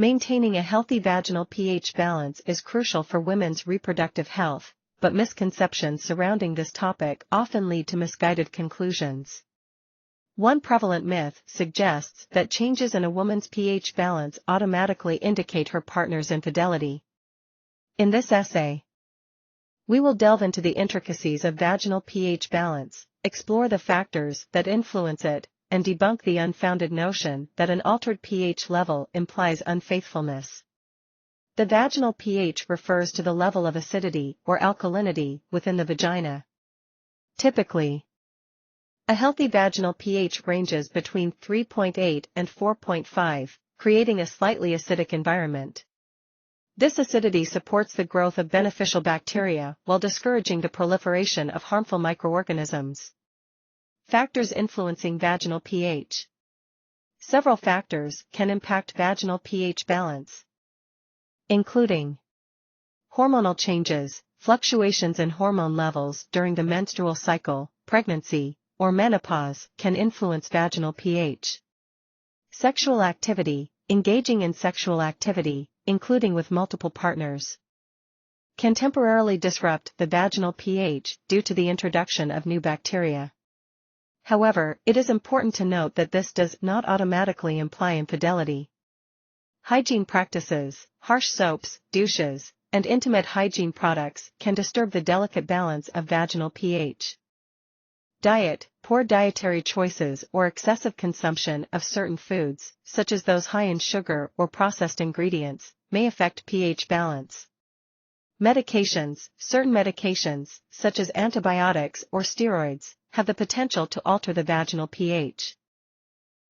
Maintaining a healthy vaginal pH balance is crucial for women's reproductive health, but misconceptions surrounding this topic often lead to misguided conclusions. One prevalent myth suggests that changes in a woman's pH balance automatically indicate her partner's infidelity. In this essay, we will delve into the intricacies of vaginal pH balance, explore the factors that influence it, and debunk the unfounded notion that an altered pH level implies unfaithfulness. The vaginal pH refers to the level of acidity or alkalinity within the vagina. Typically, a healthy vaginal pH ranges between 3.8 and 4.5, creating a slightly acidic environment. This acidity supports the growth of beneficial bacteria while discouraging the proliferation of harmful microorganisms. Factors influencing vaginal pH. Several factors can impact vaginal pH balance, including hormonal changes, fluctuations in hormone levels during the menstrual cycle, pregnancy, or menopause can influence vaginal pH. Sexual activity, engaging in sexual activity, including with multiple partners, can temporarily disrupt the vaginal pH due to the introduction of new bacteria. However, it is important to note that this does not automatically imply infidelity. Hygiene practices, harsh soaps, douches, and intimate hygiene products can disturb the delicate balance of vaginal pH. Diet, poor dietary choices or excessive consumption of certain foods, such as those high in sugar or processed ingredients, may affect pH balance. Medications, certain medications, such as antibiotics or steroids, have the potential to alter the vaginal pH.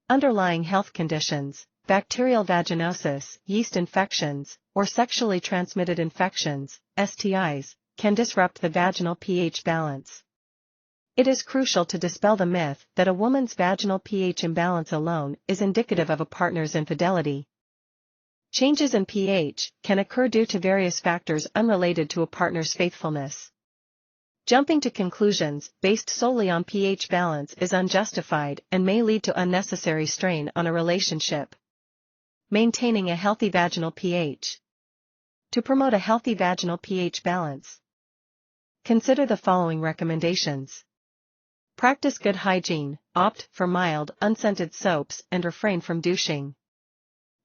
Underlying health conditions, bacterial vaginosis, yeast infections, or sexually transmitted infections, STIs, can disrupt the vaginal pH balance. It is crucial to dispel the myth that a woman's vaginal pH imbalance alone is indicative of a partner's infidelity. Changes in pH can occur due to various factors unrelated to a partner's faithfulness. Jumping to conclusions based solely on pH balance is unjustified and may lead to unnecessary strain on a relationship. Maintaining a healthy vaginal pH. To promote a healthy vaginal pH balance, consider the following recommendations. Practice good hygiene, opt for mild, unscented soaps and refrain from douching.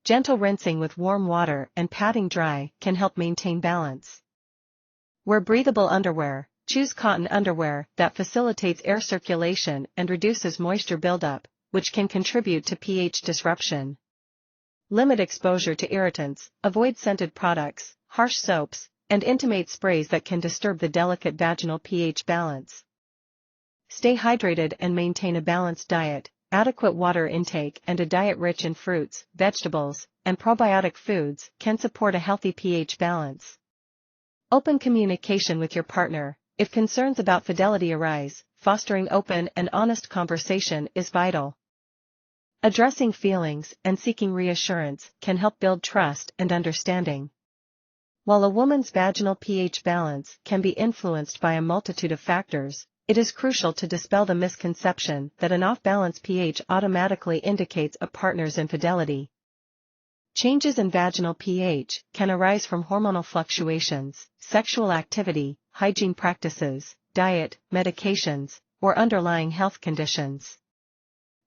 Gentle rinsing with warm water and patting dry can help maintain balance. Wear breathable underwear. Choose cotton underwear that facilitates air circulation and reduces moisture buildup, which can contribute to pH disruption. Limit exposure to irritants, avoid scented products, harsh soaps, and intimate sprays that can disturb the delicate vaginal pH balance. Stay hydrated and maintain a balanced diet. Adequate water intake and a diet rich in fruits, vegetables, and probiotic foods can support a healthy pH balance. Open communication with your partner. If concerns about fidelity arise, fostering open and honest conversation is vital. Addressing feelings and seeking reassurance can help build trust and understanding. While a woman's vaginal pH balance can be influenced by a multitude of factors, it is crucial to dispel the misconception that an off-balance pH automatically indicates a partner's infidelity. Changes in vaginal pH can arise from hormonal fluctuations, sexual activity, hygiene practices, diet, medications, or underlying health conditions.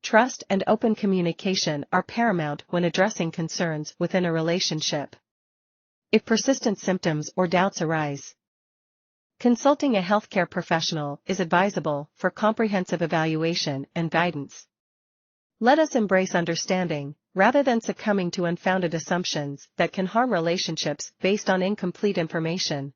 Trust and open communication are paramount when addressing concerns within a relationship. If persistent symptoms or doubts arise, consulting a healthcare professional is advisable for comprehensive evaluation and guidance. Let us embrace understanding, rather than succumbing to unfounded assumptions that can harm relationships based on incomplete information.